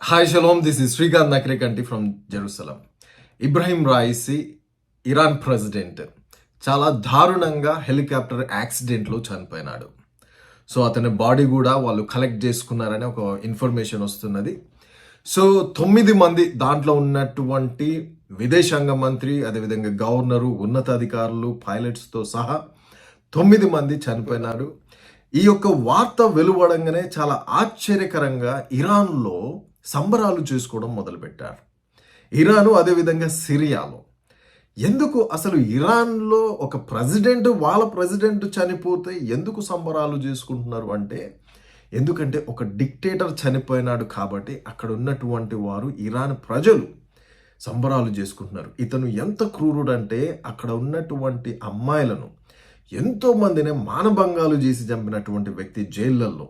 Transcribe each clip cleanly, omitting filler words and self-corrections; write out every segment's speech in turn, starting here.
Hi shalom, this is Srikanth Nakrekanti from Jerusalem. Ebrahim Raisi, Iran president, చాలా దారుణంగా helicopter యాక్సిడెంట్లో చనిపోయినాడు. సో అతని బాడీ కూడా వాళ్ళు కలెక్ట్ చేసుకున్నారని ఒక ఇన్ఫర్మేషన్ వస్తున్నది. సో 9 మంది దాంట్లో ఉన్నటువంటి విదేశాంగ మంత్రి, అదేవిధంగా గవర్నరు, ఉన్నతాధికారులు, పైలట్స్తో సహా 9 మంది చనిపోయినారు. ఈ యొక్క వార్త వెలువడంగానే చాలా ఆశ్చర్యకరంగా ఇరాన్లో సంబరాలు చేసుకోవడం మొదలుపెట్టారు. ఇరాను, అదేవిధంగా సిరియాలో. ఎందుకు అసలు ఇరాన్లో ఒక ప్రెసిడెంట్, వాళ్ళ ప్రెసిడెంట్ చనిపోతే ఎందుకు సంబరాలు చేసుకుంటున్నారు అంటే, ఎందుకంటే ఒక డిక్టేటర్ చనిపోయినాడు కాబట్టి అక్కడ ఉన్నటువంటి వారు, ఇరాన్ ప్రజలు సంబరాలు చేసుకుంటున్నారు. ఇతను ఎంత క్రూరుడంటే అక్కడ ఉన్నటువంటి అమ్మాయిలను ఎంతో మందిని మానభంగాలు చేసి చంపినటువంటి వ్యక్తి. జైళ్ళల్లో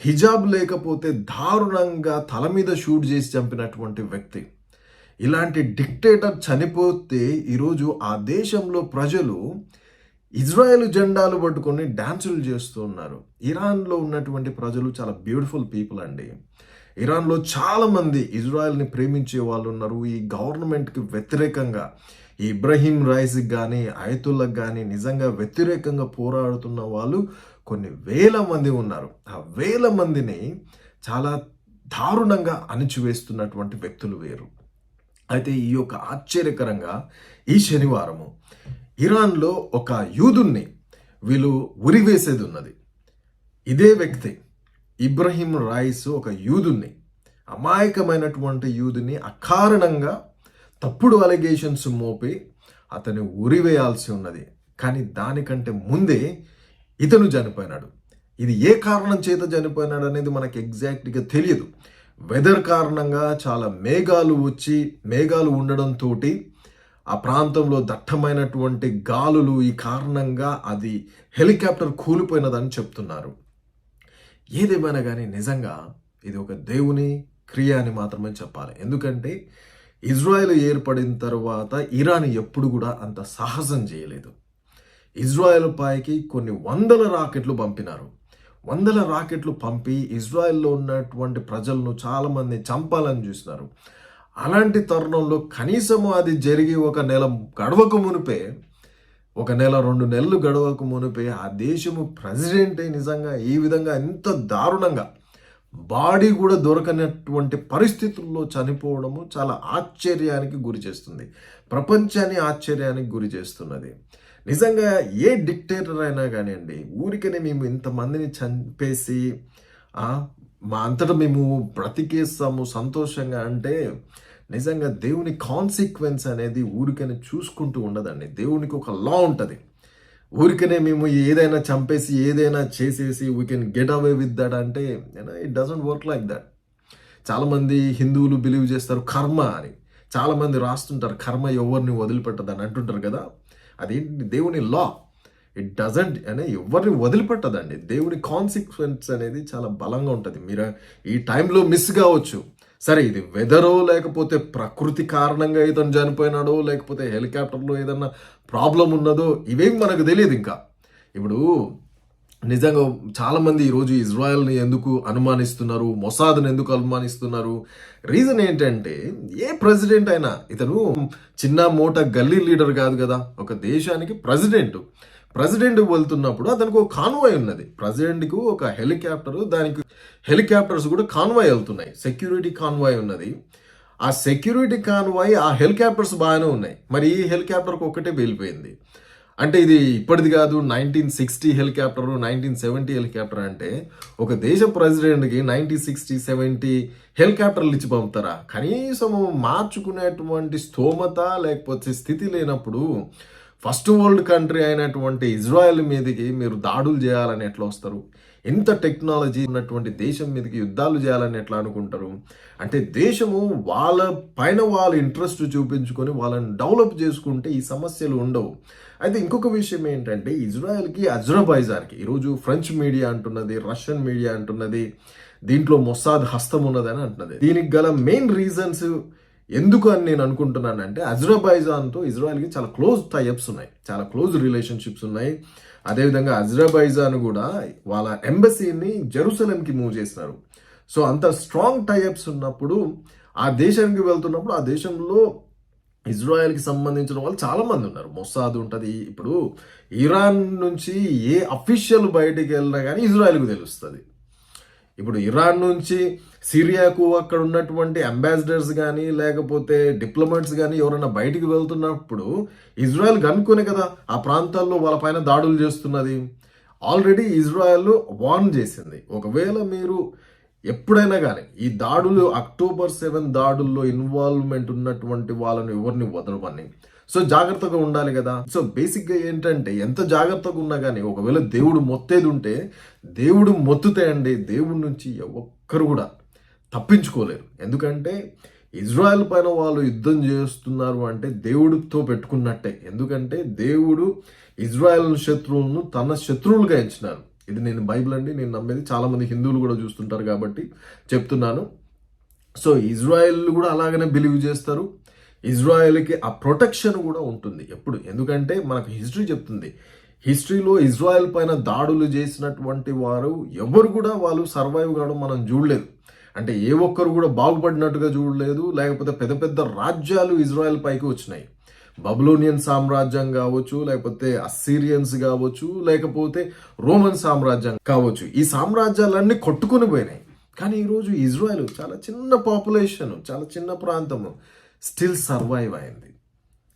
హిజాబ్ లేకపోతే దారుణంగా తల మీద షూట్ చేసి చంపినటువంటి వ్యక్తి. ఇలాంటి డిక్టేటర్ చనిపోతే ఈరోజు ఆ దేశంలో ప్రజలు ఇజ్రాయెల్ జెండాలు పట్టుకొని డ్యాన్సులు చేస్తూ ఉన్నారు. ఇరాన్లో ఉన్నటువంటి ప్రజలు చాలా బ్యూటిఫుల్ పీపుల్ అండి. ఇరాన్లో చాలామంది ఇజ్రాయెల్ని ప్రేమించే వాళ్ళు ఉన్నారు. ఈ గవర్నమెంట్కి వ్యతిరేకంగా, ఈ ఇబ్రహీం రైస్కి కానీ, అయతుల్లాకి కానీ నిజంగా వ్యతిరేకంగా పోరాడుతున్న వాళ్ళు కొన్ని వేల మంది ఉన్నారు. ఆ వేల మందిని చాలా దారుణంగా అణిచివేస్తున్నటువంటి వ్యక్తులు వేరు. అయితే ఈ యొక్క ఆశ్చర్యకరంగా ఈ శనివారము ఇరాన్లో ఒక యూదుని వీళ్ళు ఉరివేసేది ఉన్నది. ఇదే వ్యక్తి ఇబ్రహీం రైస్ ఒక యూదుని, అమాయకమైనటువంటి యూదుని అకారణంగా తప్పుడు అలిగేషన్స్ మోపి అతన్ని ఉరివేయాల్సి ఉన్నది. కానీ దానికంటే ముందే ఇతను చనిపోయినాడు. ఇది ఏ కారణం చేత చనిపోయినాడు అనేది మనకి ఎగ్జాక్ట్గా తెలియదు. వెదర్ కారణంగా చాలా మేఘాలు ఉండడంతో ఆ ప్రాంతంలో దట్టమైనటువంటి గాలులు, ఈ కారణంగా అది హెలికాప్టర్ కూలిపోయినదని చెప్తున్నారు. ఏదేమైనా కానీ నిజంగా ఇది ఒక దేవుని క్రియ అని మాత్రమే చెప్పాలి. ఎందుకంటే ఇజ్రాయెల్ ఏర్పడిన తర్వాత ఇరాన్ ఎప్పుడు కూడా అంత సాహసం చేయలేదు. ఇజ్రాయెల్ పైకి కొన్ని వందల రాకెట్లు పంపినారు. వందల రాకెట్లు పంపి ఇజ్రాయెల్లో ఉన్నటువంటి ప్రజలను చాలామంది చంపాలని చూసినారు. అలాంటి తరుణంలో కనీసము అది జరిగి ఒక నెల గడవక మునిపే, ఒక నెల 2 నెలలు గడవక మునిపే ఆ దేశము ప్రెసిడెంట్ నిజంగా ఈ విధంగా ఎంత దారుణంగా బాడీ కూడా దొరకనటువంటి పరిస్థితుల్లో చనిపోవడము చాలా ఆశ్చర్యానికి గురి చేస్తుంది. ప్రపంచాన్ని ఆశ్చర్యానికి గురి చేస్తున్నది. నిజంగా ఏ డిక్టేటర్ అయినా కానివ్వండి, ఊరికనే మేము ఇంతమందిని చంపేసి మా అంతటా మేము బ్రతికేస్తాము సంతోషంగా అంటే, నిజంగా దేవుని కాన్సిక్వెన్స్ అనేది ఊరికనే చూసుకుంటూ ఉండదండి. దేవునికి ఒక లా ఉంటుంది. ఊరికనే మేము ఏదైనా చంపేసి ఏదైనా చేసేసి we can get away with that అంటే it doesn't work like that. చాలామంది హిందువులు బిలీవ్ చేస్తారు కర్మ అని. చాలామంది రాస్తుంటారు కర్మ ఎవరిని వదిలిపెట్టదని అంటుంటారు కదా. అదేంటి దేవుని లా. ఇట్ డజంట్ అనే ఎవరిని వదిలిపెట్టదండి. దేవుని కాన్సిక్వెన్స్ అనేది చాలా బలంగా ఉంటుంది. మీరు ఈ టైంలో మిస్ కావచ్చు. సరే, ఇది వెదరో లేకపోతే ప్రకృతి కారణంగా ఇతను చనిపోయినాడో లేకపోతే హెలికాప్టర్లో ఏదన్నా ప్రాబ్లం ఉన్నదో ఇవేం మనకు తెలియదు. ఇంకా ఇప్పుడు నిజంగా చాలామంది ఈరోజు ఇజ్రాయెల్ని ఎందుకు అనుమానిస్తున్నారు, మొసాద్ని ఎందుకు అనుమానిస్తున్నారు? రీజన్ ఏంటంటే, ఏ ప్రెసిడెంట్ అయినా ఇతను చిన్న మోట గల్లీ లీడర్ కాదు కదా. ఒక దేశానికి ప్రెసిడెంట్ వెళ్తున్నప్పుడు అతనికి ఒక కాన్వాయ్ ఉన్నది. ప్రెసిడెంట్కు ఒక హెలికాప్టర్, దానికి హెలికాప్టర్స్ కూడా కాన్వాయ్ వెళ్తున్నాయి. సెక్యూరిటీ కాన్వాయ్ ఉన్నది. ఆ సెక్యూరిటీ కాన్వాయ్, ఆ హెలికాప్టర్స్ బాగానే ఉన్నాయి. మరి ఈ హెలికాప్టర్కి ఒక్కటే వెళ్ళిపోయింది. అంటే ఇది ఇప్పటిది కాదు, 1960 హెలికాప్టర్, 1970 హెలికాప్టర్. అంటే ఒక దేశ ప్రెసిడెంట్కి 1960, 70 హెలికాప్టర్లు ఇచ్చి పంపుతారా? కనీసం మార్చుకునేటువంటి స్తోమత లేకపోతే స్థితి లేనప్పుడు ఫస్ట్ వరల్డ్ కంట్రీ అయినటువంటి ఇజ్రాయెల్ మీదకి మీరు దాడులు చేయాలని ఎట్లా వస్తారు? ఎంత టెక్నాలజీ ఉన్నటువంటి దేశం మీదకి యుద్ధాలు చేయాలని ఎట్లా అనుకుంటారు? అంటే దేశము వాళ్ళ పైన వాళ్ళ ఇంట్రెస్ట్ చూపించుకొని వాళ్ళని డెవలప్ చేసుకుంటే ఈ సమస్యలు ఉండవు. అయితే ఇంకొక విషయం ఏంటంటే, ఇజ్రాయెల్కి అజర్బైజాన్కి ఈరోజు ఫ్రెంచ్ మీడియా అంటున్నది, రష్యన్ మీడియా అంటున్నది దీంట్లో మొసాద్ హస్తం ఉన్నదని అంటున్నది. దీనికి గల మెయిన్ రీజన్స్ ఎందుకు అని నేను అనుకుంటున్నానంటే, అజర్బైజాన్తో ఇజ్రాయెల్కి చాలా క్లోజ్ టైఅప్స్ ఉన్నాయి, చాలా క్లోజ్ రిలేషన్షిప్స్ ఉన్నాయి. అదేవిధంగా అజర్బైజాన్ కూడా వాళ్ళ ఎంబసీని జెరూసలంకి మూవ్ చేసినారు. సో అంత స్ట్రాంగ్ టైఅప్స్ ఉన్నప్పుడు ఆ దేశానికి వెళ్తున్నప్పుడు ఆ దేశంలో ఇజ్రాయెల్కి సంబంధించిన వాళ్ళు చాలా మంది ఉన్నారు. మొసాద్ ఉంటుంది. ఇప్పుడు ఇరాన్ నుంచి ఏ అఫీషియల్ బయటికి వెళ్ళినా కానీ ఇజ్రాయెల్కు తెలుస్తుంది. ఇప్పుడు ఇరాన్ నుంచి సిరియాకు అక్కడ ఉన్నటువంటి అంబాసిడర్స్ కానీ లేకపోతే డిప్లొమాట్స్ కానీ ఎవరైనా బయటికి వెళ్తున్నప్పుడు ఇజ్రాయెల్ కనుక్కొనే కదా ఆ ప్రాంతాల్లో వాళ్ళ పైన దాడులు చేస్తున్నది. ఆల్రెడీ ఇజ్రాయెల్ వార్న్ చేసింది, ఒకవేళ మీరు ఎప్పుడైనా కానీ ఈ దాడులు October 7 దాడుల్లో ఇన్వాల్వ్మెంట్ ఉన్నటువంటి వాళ్ళని ఎవరిని వదలమని. సో జాగ్రత్తగా ఉండాలి కదా. సో బేసిక్గా ఏంటంటే ఎంత జాగ్రత్తగా ఉన్నా కానీ ఒకవేళ దేవుడు మొత్తేది ఉంటే దేవుడు మొత్తుతే అండి దేవుడి నుంచి ఒక్కరు కూడా తప్పించుకోలేరు. ఎందుకంటే ఇజ్రాయెల్ పైన వాళ్ళు యుద్ధం చేస్తున్నారు అంటే దేవుడితో పెట్టుకున్నట్టే. ఎందుకంటే దేవుడు ఇజ్రాయెల్ శత్రువులను తన శత్రువులుగా ఎంచినారు. ఇది నేను బైబిల్ అండి, నేను నమ్మేది. చాలా మంది హిందువులు కూడా చూస్తుంటారు కాబట్టి చెప్తున్నాను. సో ఇజ్రాయెల్ కూడా అలాగనే బిలీవ్ చేస్తారు. ఇజ్రాయెల్కి ఆ ప్రొటెక్షన్ కూడా ఉంటుంది ఎప్పుడు. ఎందుకంటే మనకు హిస్టరీ చెప్తుంది, హిస్టరీలో ఇజ్రాయెల్ పైన దాడులు చేసినటువంటి వారు ఎవరు కూడా వాళ్ళు సర్వైవ్ కావడం మనం చూడలేదు. అంటే ఏ ఒక్కరు కూడా బాగుపడినట్టుగా చూడలేదు. లేకపోతే పెద్ద పెద్ద రాజ్యాలు ఇజ్రాయెల్ పైకి వచ్చినాయి. బబులోనియన్ సామ్రాజ్యం కావచ్చు, లేకపోతే అస్సీరియన్స్ కావచ్చు, లేకపోతే రోమన్ సామ్రాజ్యం కావచ్చు. ఈ సామ్రాజ్యాలన్నీ కొట్టుకుని పోయినాయి. కానీ ఈరోజు ఇజ్రాయెల్ చాలా చిన్న పాపులేషన్, చాలా చిన్న ప్రాంతము, స్టిల్ సర్వైవ్ అయింది.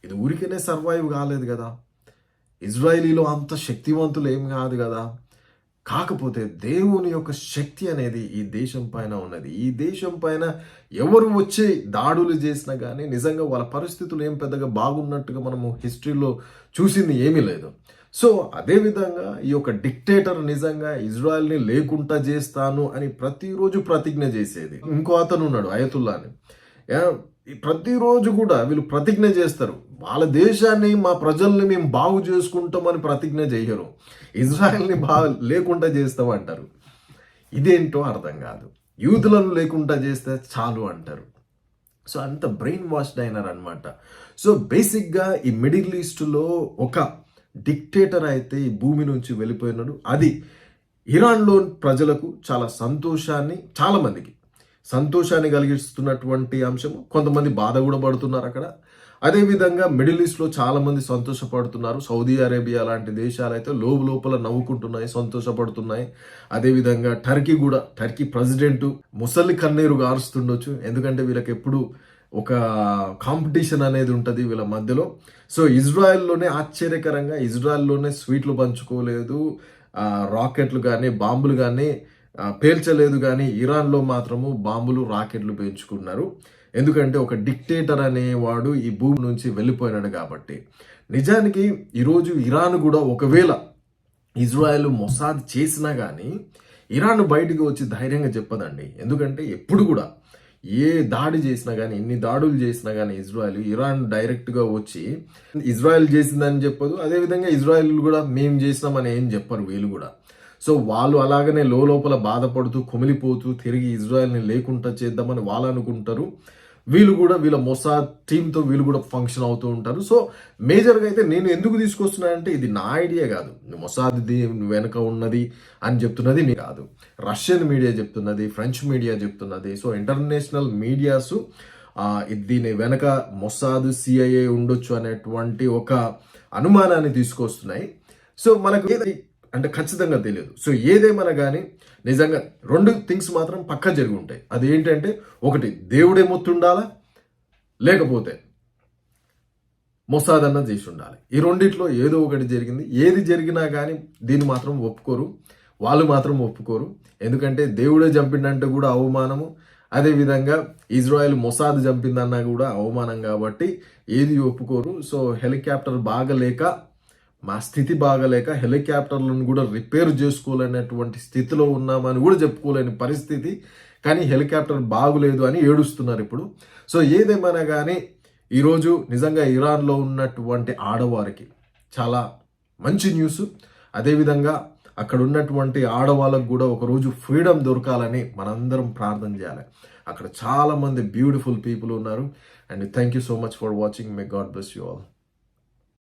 ఇది ఊరికేనే సర్వైవ్ కాలేదు కదా. ఇజ్రాయలీలో అంత శక్తివంతులు ఏం కాదు కదా. కాకపోతే దేవుని యొక్క శక్తి అనేది ఈ దేశం పైన ఉన్నది. ఈ దేశం పైన ఎవరు వచ్చి దాడులు చేసినా కానీ నిజంగా వాళ్ళ పరిస్థితులు ఏం పెద్దగా బాగున్నట్టుగా మనము హిస్టరీలో చూసింది ఏమీ లేదు. సో అదేవిధంగా ఈ యొక్క డిక్టేటర్ నిజంగా ఇజ్రాయెల్ని లేకుండా చేస్తాను అని ప్రతిరోజు ప్రతిజ్ఞ చేసేది. ఇంకో అతను ఉన్నాడు అయతుల్లా అని. ప్రతిరోజు కూడా వీళ్ళు ప్రతిజ్ఞ చేస్తారు, వాళ్ళ దేశాన్ని మా ప్రజల్ని మేము బాగు చేసుకుంటామని ప్రతిజ్ఞ చేయరు, ఇజ్రాయెల్ని లేకుండా చేస్తామంటారు. ఇదేంటో అర్థం కాదు. యూదులను లేకుండా చేస్తే చాలు అంటారు. సో అంత బ్రెయిన్ వాష్డ్ అయినారు అనమాట. సో బేసిక్గా ఈ మిడిల్ ఈస్ట్లో ఒక డిక్టేటర్ అయితే ఈ భూమి నుంచి వెళ్ళిపోయినాడు. అది ఇరాన్లో ప్రజలకు చాలా సంతోషాన్ని, చాలా మందికి సంతోషాన్ని కలిగిస్తున్నటువంటి అంశము. కొంతమంది బాధ కూడా పడుతున్నారు అక్కడ. అదేవిధంగా మిడిల్ ఈస్ట్లో చాలా మంది సంతోషపడుతున్నారు. సౌదీ అరేబియా లాంటి దేశాలు అయితే లోపల నవ్వుకుంటున్నాయి, సంతోషపడుతున్నాయి. అదేవిధంగా టర్కీ ప్రెసిడెంట్ ముసలి కన్నీరు గారుస్తుండొచ్చు. ఎందుకంటే వీళ్ళకి ఎప్పుడు ఒక కాంపిటీషన్ అనేది ఉంటుంది వీళ్ళ మధ్యలో. సో ఇజ్రాయెల్లోనే ఆశ్చర్యకరంగా ఇజ్రాయెల్లోనే స్వీట్లు పంచుకోలేదు, రాకెట్లు కానీ బాంబులు కానీ పేల్చలేదు. కానీ ఇరాన్లో మాత్రము బాంబులు రాకెట్లు పేల్చుకున్నారు. ఎందుకంటే ఒక డిక్టేటర్ అనేవాడు ఈ భూమి నుంచి వెళ్ళిపోయినాడు కాబట్టి. నిజానికి ఈరోజు ఇరాన్ కూడా ఒకవేళ ఇజ్రాయెల్ మొసాద్ చేసినా కానీ ఇరాన్ బయటికి వచ్చి ధైర్యంగా చెప్పదండి. ఎందుకంటే ఎప్పుడు కూడా ఏ దాడి చేసినా కానీ, ఎన్ని దాడులు చేసినా కానీ ఇరాన్ డైరెక్ట్గా వచ్చి ఇజ్రాయెల్ చేసిందని చెప్పదు. అదేవిధంగా ఇజ్రాయెల్ కూడా మేము చేసినామని ఏం చెప్పరు వీళ్ళు కూడా. సో వాళ్ళు అలాగనే లోపల బాధపడుతూ కుమిలిపోతూ తిరిగి ఇజ్రాయెల్ని లేకుండా చేద్దామని వాళ్ళు అనుకుంటారు. వీళ్ళు కూడా వీళ్ళ మొసాద్ టీంతో వీళ్ళు కూడా ఫంక్షన్ అవుతూ ఉంటారు. సో మేజర్గా అయితే నేను ఎందుకు తీసుకొస్తున్నానంటే ఇది నా ఐడియా కాదు, మొసాద్ వెనక ఉన్నది అని చెప్తున్నది నేను కాదు, రష్యన్ మీడియా చెప్తున్నది, ఫ్రెంచ్ మీడియా చెప్తున్నది. సో ఇంటర్నేషనల్ మీడియాస్ దీని వెనక మొసాద్ CIA ఉండొచ్చు అనేటువంటి ఒక అనుమానాన్ని తీసుకొస్తున్నాయి. సో మనకు అంటే ఖచ్చితంగా తెలియదు. సో ఏదేమైనా కానీ నిజంగా 2 థింగ్స్ మాత్రం పక్కా జరిగి ఉంటాయి. అది ఏంటంటే, ఒకటి దేవుడే మొత్తుండాలా, లేకపోతే మొసాద్ అన్నది చేసి ఉండాలి. ఈ రెండిట్లో ఏదో ఒకటి జరిగింది. ఏది జరిగినా కానీ దీన్ని మాత్రం ఒప్పుకోరు, వాళ్ళు మాత్రం ఒప్పుకోరు. ఎందుకంటే దేవుడే చంపిండంటే కూడా అవమానము, అదేవిధంగా ఇజ్రాయెల్ మొసాద్ చంపిందన్నా కూడా అవమానం కాబట్టి ఏది ఒప్పుకోరు. సో హెలికాప్టర్ బాగలేక, మా స్థితి బాగలేక హెలికాప్టర్లను కూడా రిపేర్ చేసుకోలేనటువంటి స్థితిలో ఉన్నామని కూడా చెప్పుకోలేని పరిస్థితి. కానీ హెలికాప్టర్ బాగులేదు అని ఏడుస్తున్నారు ఇప్పుడు. సో ఏదేమైనా కానీ ఈరోజు నిజంగా ఇరాన్లో ఉన్నటువంటి ఆడవారికి చాలా మంచి న్యూస్. అదేవిధంగా అక్కడ ఉన్నటువంటి ఆడవాళ్ళకు కూడా ఒకరోజు ఫ్రీడమ్ దొరకాలని మనందరం ప్రార్థన చేయాలి. అక్కడ చాలా మంది బ్యూటిఫుల్ పీపుల్ ఉన్నారు. And thank you so much for watching. May God bless you all.